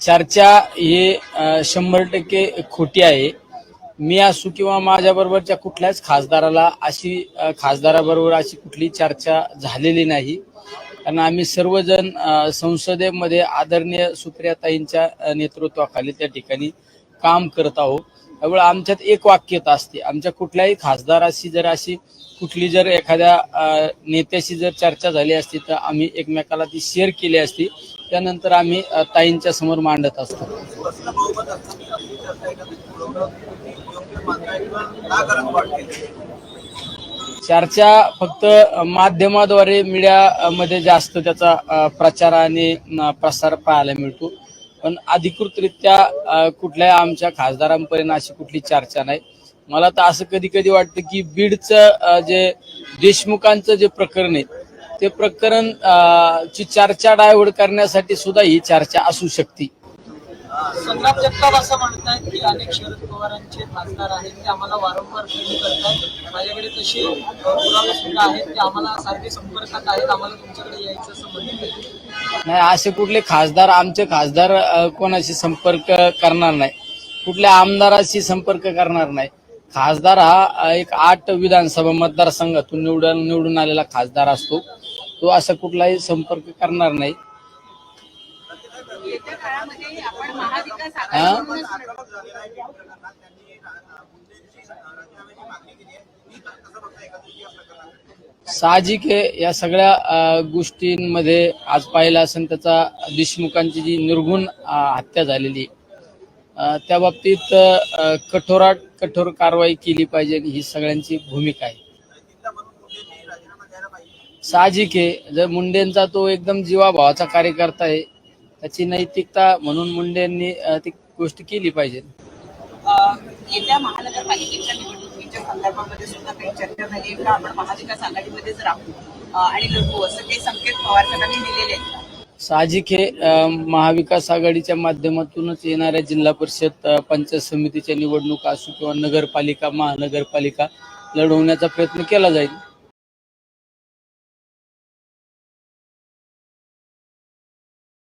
चर्चा ही 100% खोटी आहे। मी असू किंवा माझ्या बरोबरच्या कुठल्याच खासदाराला खासदाराबरोबर अशी कुठली चर्चा झालेली नाही। कारण आम्ही सर्वजण संसदेमध्ये आदरणीय सुप्रियाताईंच्या नेतृत्वाखाली त्या ठिकाणी काम करत आहोत। त्यामुळे आमच्यात एक वाक्यता असते। आमच्या कुठल्याही खासदाराशी जर एखाद्या नेत्याशी जर चर्चा झाली असती तर आम्ही एकमेकाला ती शेअर केली असती। त्यानंतर आम्ही ताईंच्या समोर मांडत असतो। चर्चा फक्त माध्यमाद्वारे मीडियामध्ये जास्त त्याचा प्रचार आणि प्रसार पाहायला मिळतो, पण अधिकृतरित्या कुठल्या आमच्या खासदारांपर्यंत अशी कुठली चर्चा नाही। मला तर असं कधी कधी वाटतं की बीडचं जे देशमुखांचं जे प्रकरण आहे ते प्रकरण ची चर्चा डायव्हर्ट करण्यासाठी सुद्धा ही चर्चा असू शकते। संग्राम जगताप असं म्हणतात की अनेक शरद पवारांचे खासदार आहेत ते आम्हाला वारंवार फोन करतात, माझ्याकडे तसे पुरावे सुद्धा आहेत ते आम्हाला सारखे संपर्कात आहेत, आम्हाला तुमच्याकडे यायचं असं म्हणतात। नाही, असे कुठले खासदार आमचे खासदार कोणाशी संपर्क करणार नाही, कुठल्या आमदाराशी संपर्क करणार नाही। खासदार हा एक 8 विधानसभा मतदारसंघातून निवडून आलेला खासदार असतो, तो असा कुठलाही संपर्क करणार नाही। साहजिक आहे, या सगळ्या गोष्टींमध्ये आज पाहिलं असेल त्याचा देशमुखांची जी निर्घुण हत्या झालेली त्या बाबतीत कठोरात कठोर कारवाई केली पाहिजे ही सगळ्यांची भूमिका आहे। साहजिक आहे, जर मुंडेंचा तो एकदम जीवाभावाचा कार्यकर्ता आहे, त्याची नैतिकता म्हणून मुंडेंनी ती गोष्ट केली पाहिजे। येत्या महानगरपालिकेच्या निवडणुकीच्या संदर्भामध्ये सुद्धा काही चर्चा झाली का आपण महाविकास आघाडीमध्येच राहू आणि लढू असं काही संकेत पवार साहेबांनी दिलेले आहेत? साहजिक आहे, महाविकास आघाडीच्या माध्यमातूनच येणाऱ्या जिल्हा परिषद पंचायत समितीच्या निवडणुका असो किंवा नगरपालिका महानगरपालिका लढवण्याचा प्रयत्न केला जाईल।